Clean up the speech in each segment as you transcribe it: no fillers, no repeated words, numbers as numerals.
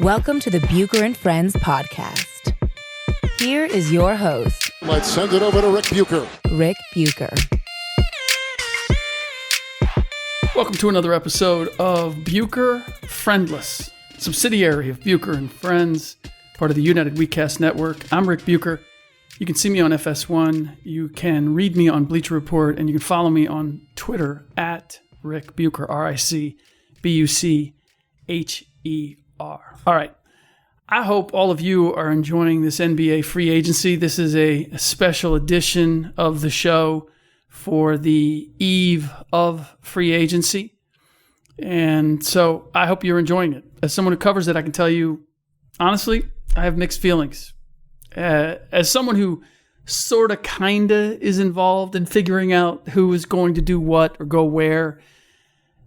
Welcome to the Bucher and Friends podcast. Here is your host. Let's send it over to Rick Bucher. Rick Bucher. Welcome to another episode of Bucher Friendless, subsidiary of Bucher and Friends, part of the United WeCast Network. I'm Rick Bucher. You can see me on FS1, you can read me on Bleacher Report, and you can follow me on Twitter at Rick Bucher, RICBUCHER. All right. I hope all of you are enjoying this NBA free agency. This is a special edition of the show for the eve of free agency. And so I hope you're enjoying it. As someone who covers it, I can tell you, honestly, I have mixed feelings. As someone who sort of kind of is involved in figuring out who is going to do what or go where,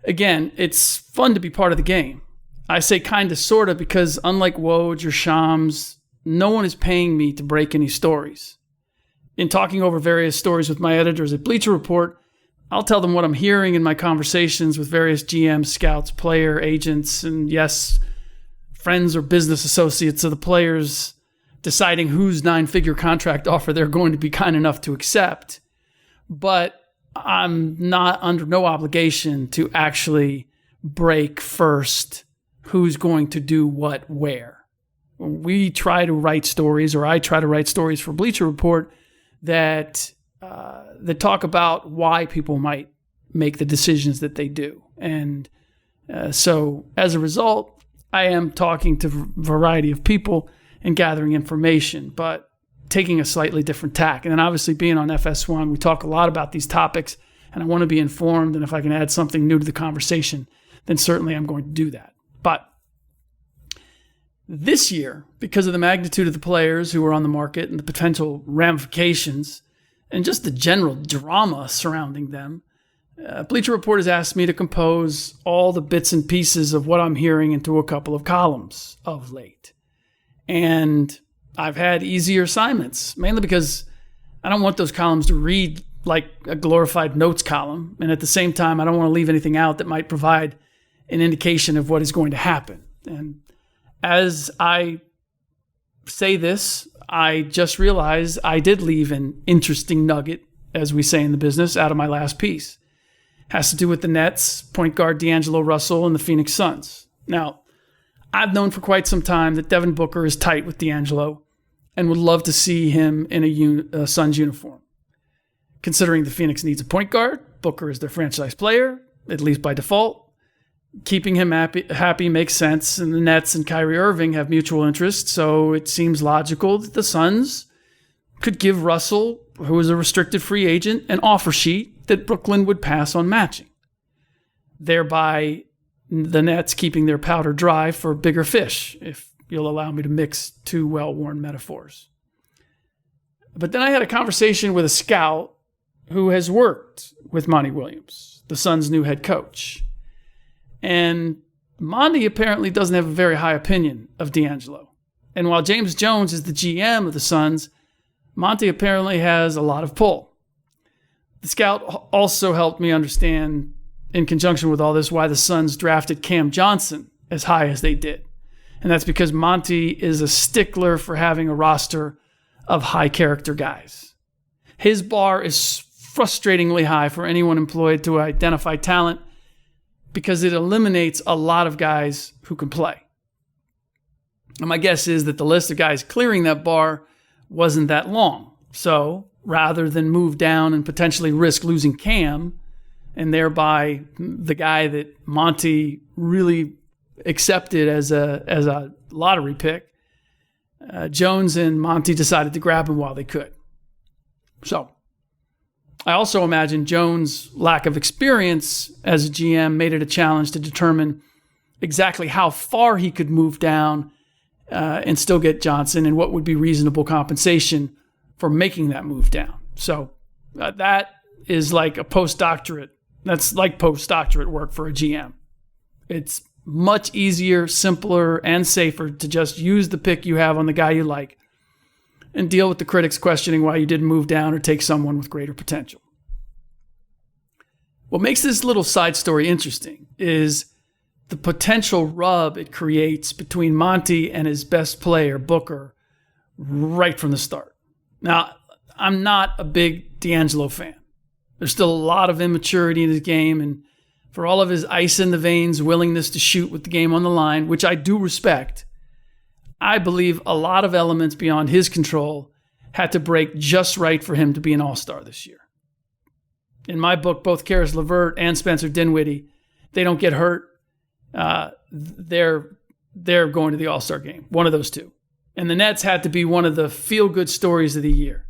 again, it's fun to be part of the game. I say kind of sort of because unlike Woj or Shams, no one is paying me to break any stories. In talking over various stories with my editors at Bleacher Report, I'll tell them what I'm hearing in my conversations with various GMs, scouts, player agents, and yes, friends or business associates of the players deciding whose 9-figure contract offer they're going to be kind enough to accept. But I'm not under no obligation to actually break first who's going to do what where. We try to write stories, or I try to write stories for Bleacher Report that talk about why people might make the decisions that they do. And so as a result, I am talking to a variety of people and gathering information, but taking a slightly different tack. And then obviously being on FS1, we talk a lot about these topics, and I want to be informed. And if I can add something new to the conversation, then certainly I'm going to do that. But this year, because of the magnitude of the players who are on the market and the potential ramifications and just the general drama surrounding them, Bleacher Report has asked me to compose all the bits and pieces of what I'm hearing into a couple of columns of late. And I've had easier assignments, mainly because I don't want those columns to read like a glorified notes column. And at the same time, I don't want to leave anything out that might provide an indication of what is going to happen. And as I say this, I just realized I did leave an interesting nugget, as we say in the business, out of my last piece. It has to do with the Nets, point guard D'Angelo Russell, and the Phoenix Suns. Now, I've known for quite some time that Devin Booker is tight with D'Angelo and would love to see him in a Suns uniform. Considering the Phoenix needs a point guard, Booker is their franchise player, at least by default. Keeping him happy makes sense, and the Nets and Kyrie Irving have mutual interest, so it seems logical that the Suns could give Russell, who is a restricted free agent, an offer sheet that Brooklyn would pass on matching, thereby the Nets keeping their powder dry for bigger fish, if you'll allow me to mix two well-worn metaphors. But then I had a conversation with a scout who has worked with Monty Williams, the Suns' new head coach. And Monty apparently doesn't have a very high opinion of D'Angelo. And while James Jones is the GM of the Suns, Monty apparently has a lot of pull. The scout also helped me understand, in conjunction with all this, why the Suns drafted Cam Johnson as high as they did. And that's because Monty is a stickler for having a roster of high-character guys. His bar is frustratingly high for anyone employed to identify talent, because it eliminates a lot of guys who can play. And my guess is that the list of guys clearing that bar wasn't that long. So rather than move down and potentially risk losing Cam, and thereby the guy that Monty really accepted as a lottery pick, Jones and Monty decided to grab him while they could. So I also imagine Jones' lack of experience as a GM made it a challenge to determine exactly how far he could move down and still get Johnson, and what would be reasonable compensation for making that move down. So that is like a postdoctorate. That's like postdoctorate work for a GM. It's much easier, simpler, and safer to just use the pick you have on the guy you like and deal with the critics questioning why you didn't move down or take someone with greater potential. What makes this little side story interesting is the potential rub it creates between Monty and his best player, Booker, right from the start. Now, I'm not a big D'Angelo fan. There's still a lot of immaturity in his game, and for all of his ice in the veins, willingness to shoot with the game on the line, which I do respect, I believe a lot of elements beyond his control had to break just right for him to be an all-star this year. In my book, both Karis LeVert and Spencer Dinwiddie, they don't get hurt. They're going to the All-Star game, one of those two. And the Nets had to be one of the feel-good stories of the year.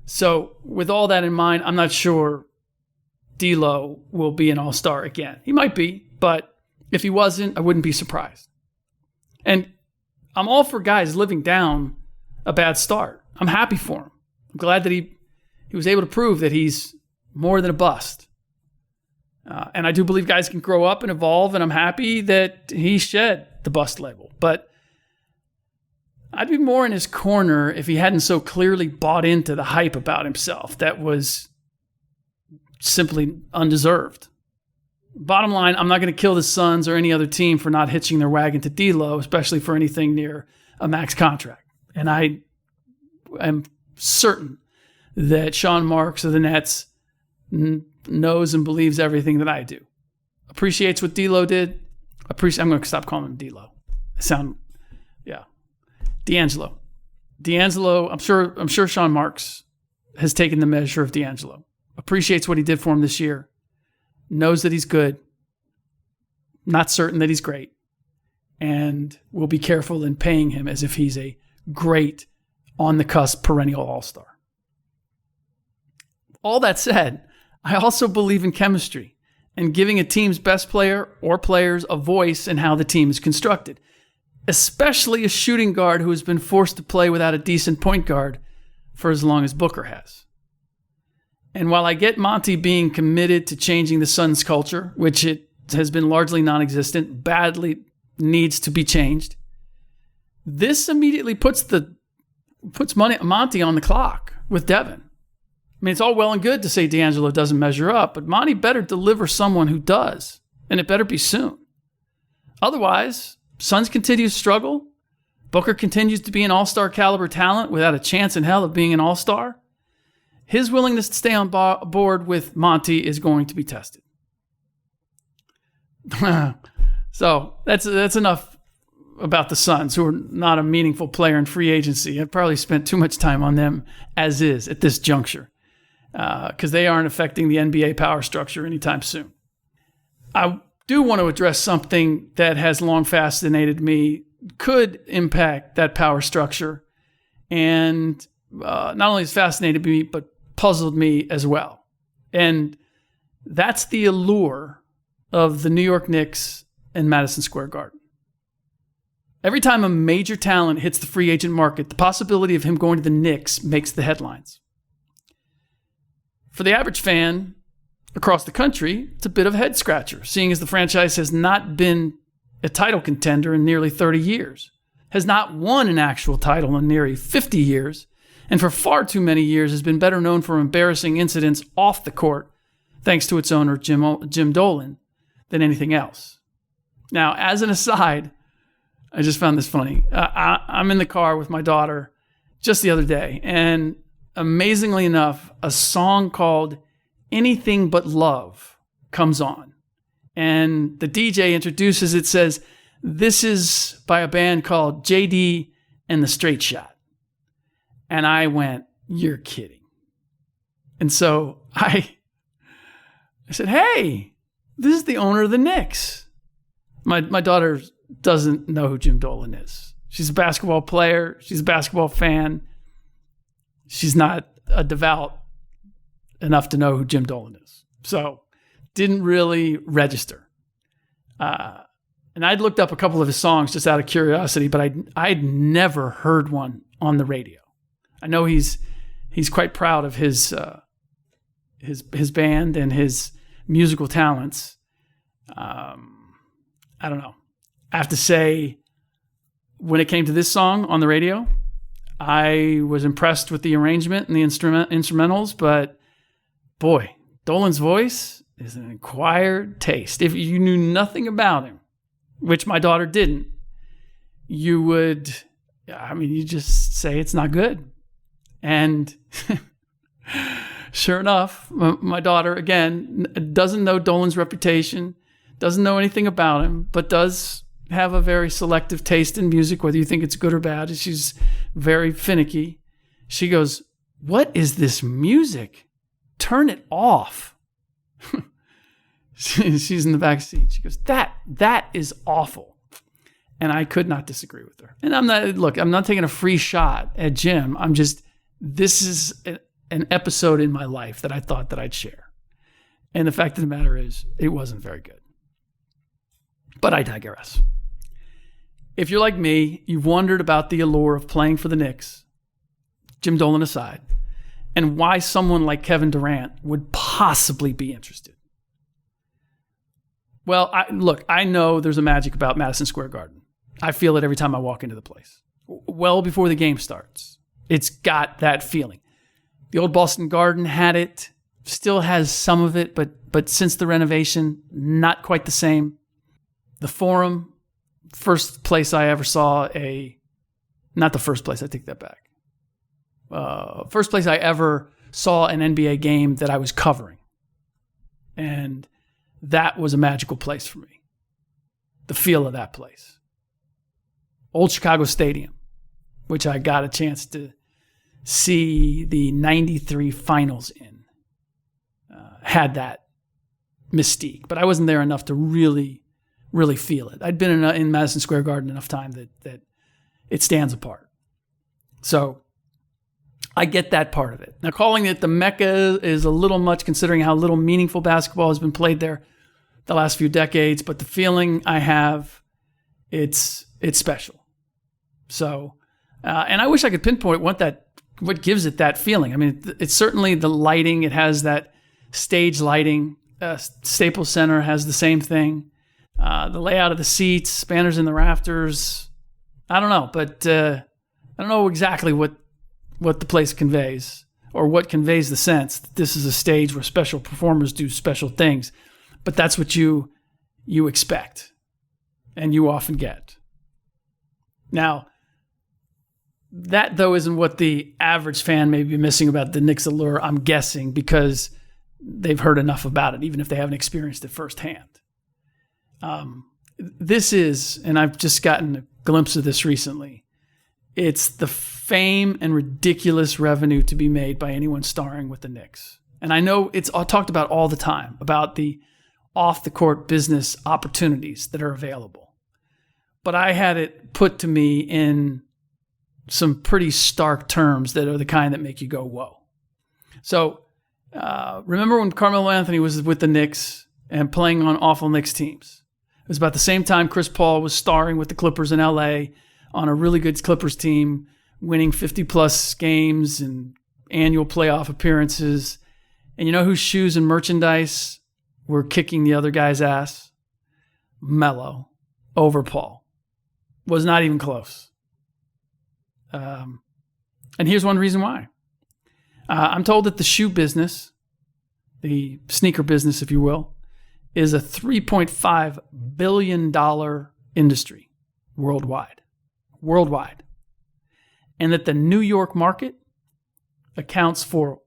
So with all that in mind, I'm not sure D'Lo will be an All-Star again. He might be, but if he wasn't, I wouldn't be surprised. And I'm all for guys living down a bad start. I'm happy for him. I'm glad that he was able to prove that he's more than a bust. And I do believe guys can grow up and evolve, and I'm happy that he shed the bust label. But I'd be more in his corner if he hadn't so clearly bought into the hype about himself that was simply undeserved. Bottom line, I'm not going to kill the Suns or any other team for not hitching their wagon to D'Lo, especially for anything near a max contract. And I am certain that Sean Marks of the Nets knows and believes everything that I do. Appreciates what D'Lo did. I'm going to stop calling him D'Lo. D'Angelo. I'm sure Sean Marks has taken the measure of D'Angelo. Appreciates what he did for him this year. Knows that he's good. Not certain that he's great. And will be careful in paying him as if he's a great, on-the-cusp, perennial all-star. All that said, I also believe in chemistry and giving a team's best player or players a voice in how the team is constructed, especially a shooting guard who has been forced to play without a decent point guard for as long as Booker has. And while I get Monty being committed to changing the Suns' culture, which it has been largely non-existent, badly needs to be changed, this immediately puts Monty on the clock with Devin. I mean, it's all well and good to say D'Angelo doesn't measure up, but Monty better deliver someone who does, and it better be soon. Otherwise, Suns continue to struggle. Booker continues to be an all-star caliber talent without a chance in hell of being an all-star. His willingness to stay on board with Monty is going to be tested. So that's enough about the Suns, who are not a meaningful player in free agency. I've probably spent too much time on them as is at this juncture, because they aren't affecting the NBA power structure anytime soon. I do want to address something that has long fascinated me, could impact that power structure, and not only has fascinated me, but puzzled me as well. And that's the allure of the New York Knicks and Madison Square Garden. Every time a major talent hits the free agent market, the possibility of him going to the Knicks makes the headlines. For the average fan across the country, it's a bit of a head scratcher, seeing as the franchise has not been a title contender in nearly 30 years, has not won an actual title in nearly 50 years, and for far too many years has been better known for embarrassing incidents off the court, thanks to its owner, Jim Dolan, than anything else. Now, as an aside, I just found this funny. I'm in the car with my daughter just the other day, and amazingly enough, a song called Anything But Love comes on. And the DJ introduces it, says, this is by a band called JD and the Straight Shot. And I went, you're kidding. And so I said, hey, this is the owner of the Knicks. My daughter doesn't know who Jim Dolan is. She's a basketball player. She's a basketball fan. She's not a devout enough to know who Jim Dolan is. So didn't really register. And I'd looked up a couple of his songs just out of curiosity, but I'd never heard one on the radio. I know he's quite proud of his band and his musical talents. I don't know. I have to say, when it came to this song on the radio, I was impressed with the arrangement and the instrumentals, but boy, Dolan's voice is an acquired taste. If you knew nothing about him, which my daughter didn't, you just say it's not good. And sure enough, my daughter, again, doesn't know Dolan's reputation, doesn't know anything about him, but does have a very selective taste in music, whether you think it's good or bad. She's very finicky. She goes, "What is this music? Turn it off." She's in the back seat. She goes, that is awful. And I could not disagree with her. And I'm not taking a free shot at Jim. This is an episode in my life that I thought that I'd share. And the fact of the matter is, it wasn't very good. But I digress. If you're like me, you've wondered about the allure of playing for the Knicks, Jim Dolan aside, and why someone like Kevin Durant would possibly be interested. Well, I know there's a magic about Madison Square Garden. I feel it every time I walk into the place. Well before the game starts. It's got that feeling. The old Boston Garden had it, still has some of it, but since the renovation, not quite the same. The Forum, first place I ever saw not the first place, I take that back. First place I ever saw an NBA game that I was covering. And that was a magical place for me. The feel of that place. Old Chicago Stadium, which I got a chance to see the 93 finals in, had that mystique. But I wasn't there enough to really, really feel it. I'd been in Madison Square Garden enough time that it stands apart. So I get that part of it. Now, calling it the Mecca is a little much considering how little meaningful basketball has been played there the last few decades, but the feeling I have, it's special. So, and I wish I could pinpoint what gives it that feeling. I mean, it's certainly the lighting. It has that stage lighting. Staples Center has the same thing. The layout of the seats, banners in the rafters. I don't know, but I don't know exactly what the place conveys or what conveys the sense that this is a stage where special performers do special things. But that's what you expect and you often get. Now, that, though, isn't what the average fan may be missing about the Knicks allure, I'm guessing, because they've heard enough about it, even if they haven't experienced it firsthand. This is, and I've just gotten a glimpse of this recently, it's the fame and ridiculous revenue to be made by anyone starring with the Knicks. And I know it's talked about all the time, about the off-the-court business opportunities that are available. But I had it put to me in some pretty stark terms that are the kind that make you go, whoa. So remember when Carmelo Anthony was with the Knicks and playing on awful Knicks teams? It was about the same time Chris Paul was starring with the Clippers in LA on a really good Clippers team, winning 50-plus games and annual playoff appearances. And you know whose shoes and merchandise were kicking the other guy's ass? Melo over Paul. Was not even close. And here's one reason why. I'm told that the shoe business, the sneaker business, if you will, is a $3.5 billion industry worldwide. And that the New York market accounts for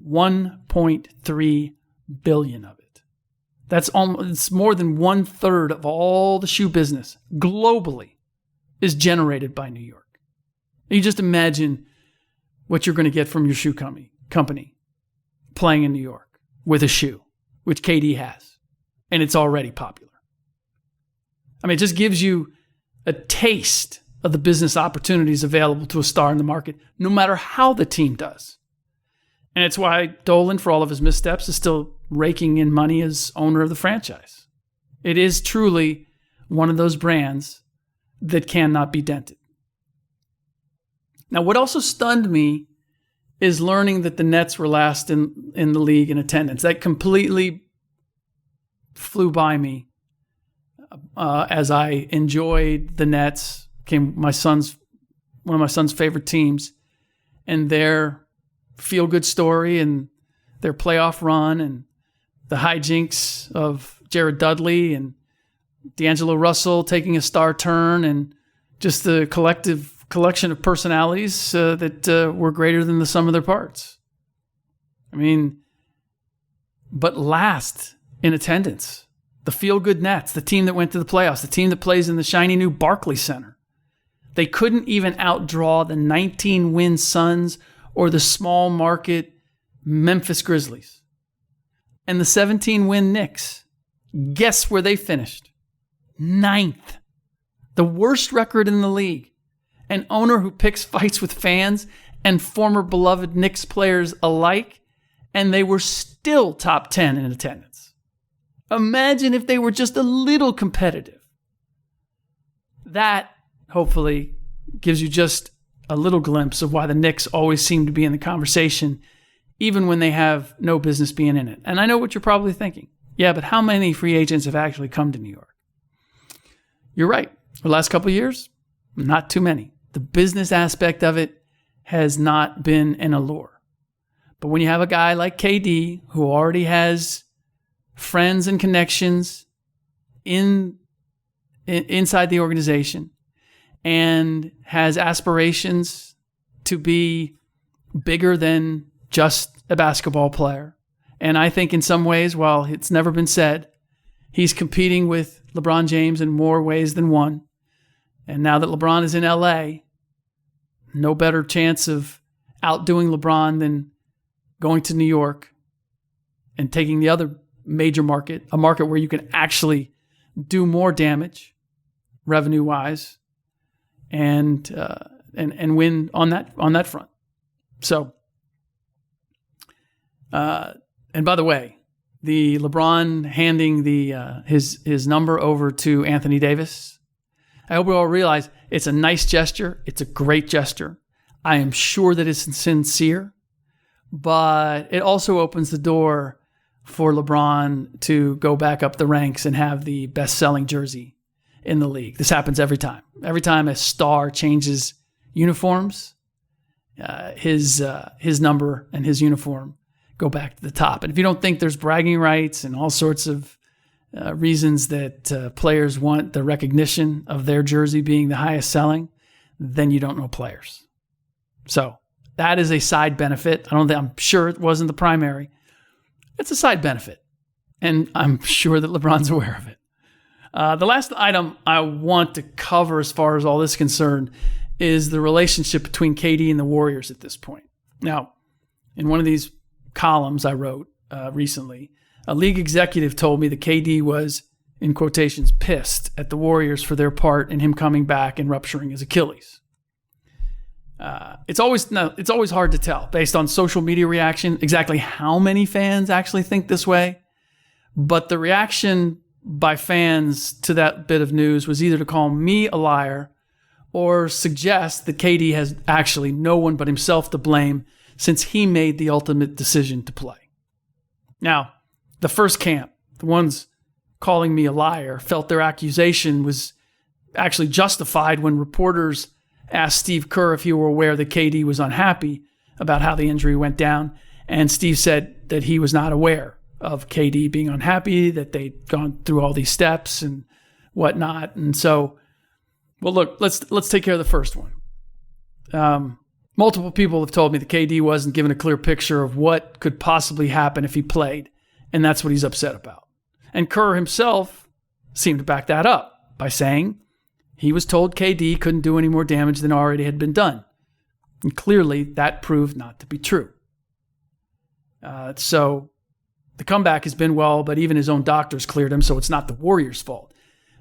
1.3 billion of it. It's more than 1/3 of all the shoe business globally is generated by New York. You just imagine what you're going to get from your shoe company playing in New York with a shoe, which KD has, and it's already popular. I mean, it just gives you a taste of the business opportunities available to a star in the market, no matter how the team does. And it's why Dolan, for all of his missteps, is still raking in money as owner of the franchise. It is truly one of those brands that cannot be dented. Now, what also stunned me is learning that the Nets were last in the league in attendance. That completely flew by me as I enjoyed the Nets. Became one of my son's favorite teams, and their feel-good story and their playoff run and the hijinks of Jared Dudley and D'Angelo Russell taking a star turn, and just the collection of personalities that were greater than the sum of their parts. I mean, but last in attendance, the feel-good Nets, the team that went to the playoffs, the team that plays in the shiny new Barclays Center. They couldn't even outdraw the 19-win Suns or the small market Memphis Grizzlies. And the 17-win Knicks, guess where they finished? 9th. The worst record in the league. An owner who picks fights with fans and former beloved Knicks players alike, and they were still top 10 in attendance. Imagine if they were just a little competitive. That, hopefully, gives you just a little glimpse of why the Knicks always seem to be in the conversation, even when they have no business being in it. And I know what you're probably thinking. Yeah, but how many free agents have actually come to New York? You're right. The last couple of years, not too many. The business aspect of it has not been an allure. But when you have a guy like KD, who already has friends and connections inside the organization and has aspirations to be bigger than just a basketball player. And I think in some ways, while it's never been said, he's competing with LeBron James in more ways than one. And now that LeBron is in LA, no better chance of outdoing LeBron than going to New York and taking the other major market, a market where you can actually do more damage revenue-wise and win on that front. So, and by the way, the LeBron handing his number over to Anthony Davis, I hope we all realize it's a nice gesture. It's a great gesture. I am sure that it's sincere, but it also opens the door for LeBron to go back up the ranks and have the best-selling jersey in the league. This happens every time. Every time a star changes uniforms, his number and his uniform go back to the top. And if you don't think there's bragging rights and all sorts of reasons that players want the recognition of their jersey being the highest selling, then you don't know players. So that is a side benefit. I'm sure it wasn't the primary. It's a side benefit. And I'm sure that LeBron's aware of it. The last item I want to cover as far as all this is concerned is the relationship between KD and the Warriors at this point. Now, in one of these columns I wrote recently, a league executive told me that KD was, in quotations, pissed at the Warriors for their part in him coming back and rupturing his Achilles. It's always hard to tell based on social media reaction exactly how many fans actually think this way. But the reaction by fans to that bit of news was either to call me a liar or suggest that KD has actually no one but himself to blame since he made the ultimate decision to play. Now, the first camp, the ones calling me a liar, felt their accusation was actually justified when reporters asked Steve Kerr if he were aware that KD was unhappy about how the injury went down. And Steve said that he was not aware of KD being unhappy, that they'd gone through all these steps and whatnot. And so, well, look, let's take care of the first one. Multiple people have told me that KD wasn't given a clear picture of what could possibly happen if he played, and that's what he's upset about. And Kerr himself seemed to back that up by saying he was told KD couldn't do any more damage than already had been done. And clearly that proved not to be true. So the comeback has been well, but even his own doctors cleared him, so it's not the Warriors' fault.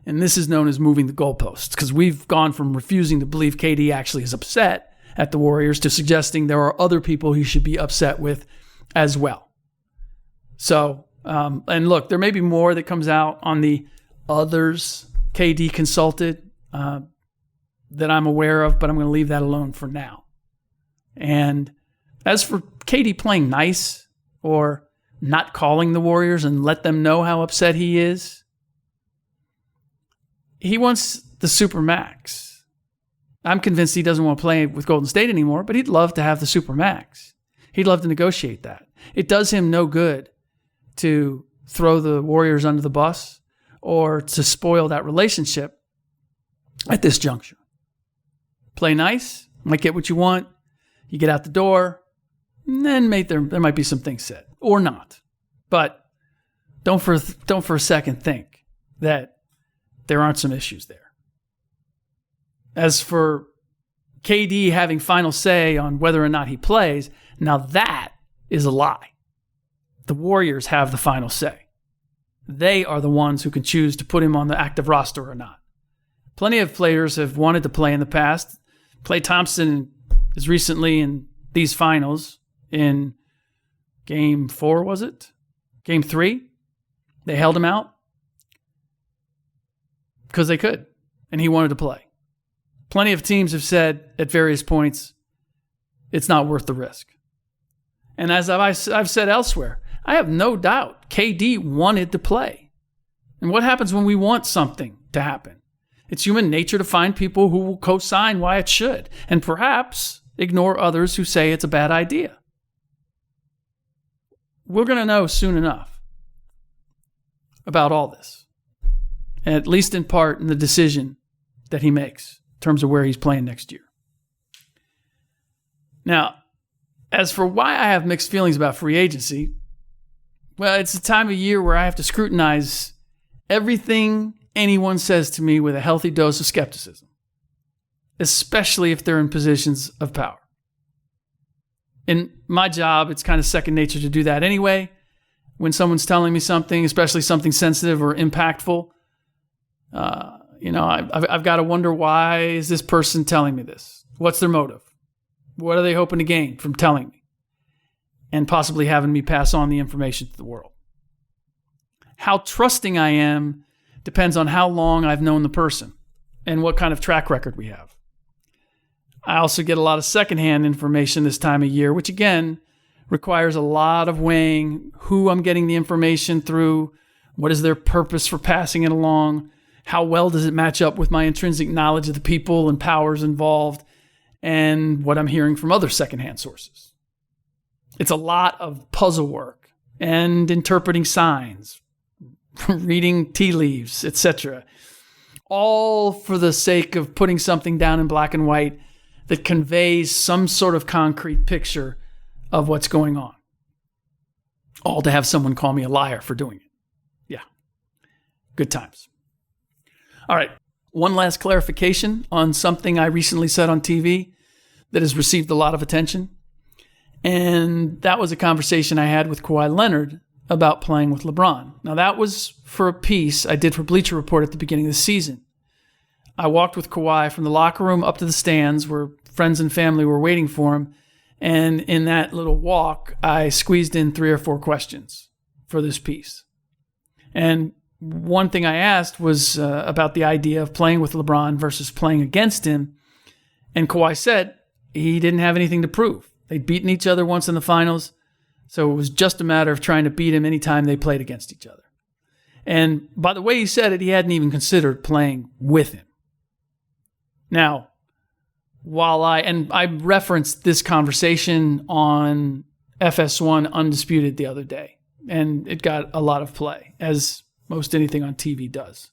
And this is known as moving the goalposts, because we've gone from refusing to believe KD actually is upset at the Warriors to suggesting there are other people he should be upset with as well. So, and look, there may be more that comes out on the others KD consulted that I'm aware of, but I'm going to leave that alone for now. And as for KD playing nice or not calling the Warriors and let them know how upset he is, he wants the Supermax. I'm convinced he doesn't want to play with Golden State anymore, but he'd love to have the Supermax. He'd love to negotiate that. It does him no good to throw the Warriors under the bus or to spoil that relationship at this juncture. Play nice, might get what you want, you get out the door, and then there might be some things said, or not. But don't for a second think that there aren't some issues there. As for KD having final say on whether or not he plays, now that is a lie. The Warriors have the final say. They are the ones who can choose to put him on the active roster or not. Plenty of players have wanted to play in the past. Klay Thompson is recently in these finals in Game 4, was it? Game 3? They held him out because they could, and he wanted to play. Plenty of teams have said at various points, it's not worth the risk. And as I've said elsewhere, I have no doubt KD wanted to play. And what happens when we want something to happen? It's human nature to find people who will co-sign why it should, and perhaps ignore others who say it's a bad idea. We're going to know soon enough about all this, at least in part in the decision that he makes in terms of where he's playing next year. Now, as for why I have mixed feelings about free agency, well, it's a time of year where I have to scrutinize everything anyone says to me with a healthy dose of skepticism, especially if they're in positions of power. In my job, it's kind of second nature to do that anyway. When someone's telling me something, especially something sensitive or impactful, I've got to wonder, why is this person telling me this? What's their motive? What are they hoping to gain from telling me? And possibly having me pass on the information to the world. How trusting I am depends on how long I've known the person and what kind of track record we have. I also get a lot of secondhand information this time of year, which again requires a lot of weighing who I'm getting the information through, what is their purpose for passing it along, how well does it match up with my intrinsic knowledge of the people and powers involved, and what I'm hearing from other secondhand sources. It's a lot of puzzle work and interpreting signs, reading tea leaves, etc. All for the sake of putting something down in black and white that conveys some sort of concrete picture of what's going on. All to have someone call me a liar for doing it. Yeah. Good times. All right. One last clarification on something I recently said on TV that has received a lot of attention. And that was a conversation I had with Kawhi Leonard about playing with LeBron. Now, that was for a piece I did for Bleacher Report at the beginning of the season. I walked with Kawhi from the locker room up to the stands where friends and family were waiting for him. And in that little walk, I squeezed in 3 or 4 questions for this piece. And one thing I asked was about the idea of playing with LeBron versus playing against him. And Kawhi said he didn't have anything to prove. They'd beaten each other once in the finals, so it was just a matter of trying to beat him anytime they played against each other. And by the way he said it, he hadn't even considered playing with him. Now, while I referenced this conversation on FS1 Undisputed the other day, and it got a lot of play, as most anything on TV does.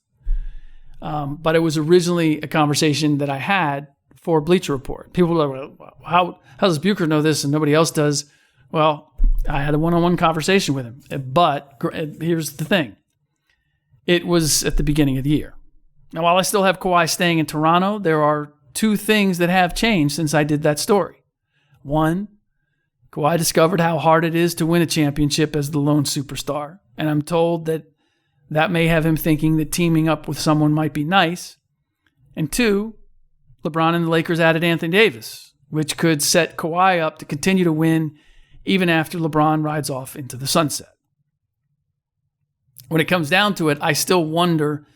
But it was originally a conversation that I had for Bleacher Report. People were like, well, how does Bucher know this and nobody else does? Well, I had a one-on-one conversation with him. But here's the thing. It was at the beginning of the year. Now, while I still have Kawhi staying in Toronto, there are 2 things that have changed since I did that story. One, Kawhi discovered how hard it is to win a championship as the lone superstar. And I'm told that may have him thinking that teaming up with someone might be nice. And 2, LeBron and the Lakers added Anthony Davis, which could set Kawhi up to continue to win even after LeBron rides off into the sunset. When it comes down to it, I still wonder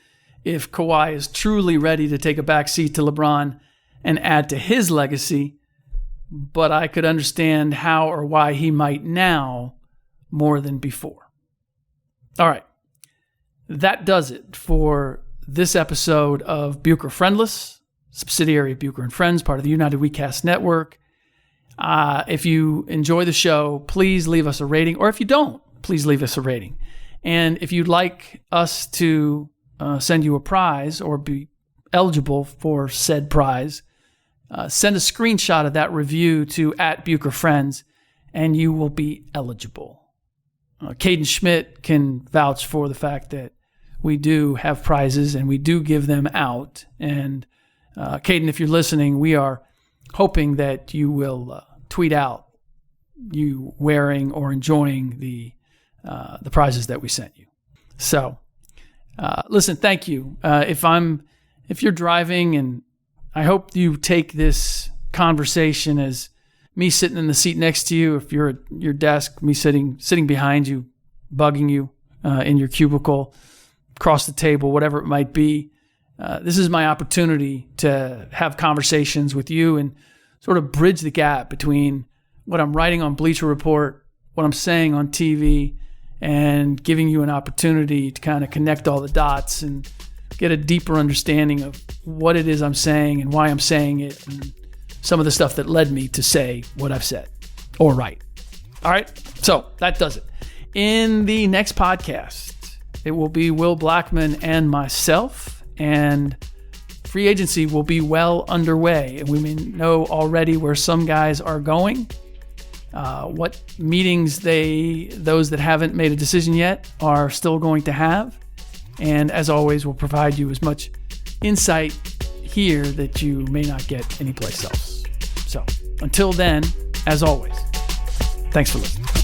if Kawhi is truly ready to take a back seat to LeBron and add to his legacy, but I could understand how or why he might now more than before. All right. That does it for this episode of Bucher Friendless, subsidiary of Bucher and Friends, part of the United WeCast Network. If you enjoy the show, please leave us a rating, or if you don't, please leave us a rating. And if you'd like us to send you a prize or be eligible for said prize, send a screenshot of that review to @BucherFriends, and you will be eligible. Caden Schmidt can vouch for the fact that we do have prizes and we do give them out. And Caden, if you're listening, we are hoping that you will tweet out you wearing or enjoying the prizes that we sent you. So, listen, thank you. If you're driving, and I hope you take this conversation as me sitting in the seat next to you. If you're at your desk, me sitting behind you, bugging you in your cubicle, across the table, whatever it might be. This is my opportunity to have conversations with you and sort of bridge the gap between what I'm writing on Bleacher Report, what I'm saying on TV, and giving you an opportunity to kind of connect all the dots and get a deeper understanding of what it is I'm saying and why I'm saying it, and some of the stuff that led me to say what I've said or write. All right, so that does it. In the next podcast, it will be Will Blackman and myself, and free agency will be well underway, and we may know already where some guys are going, what meetings those that haven't made a decision yet are still going to have, and as always, we'll provide you as much insight here that you may not get anyplace else. So until then, as always, thanks for listening.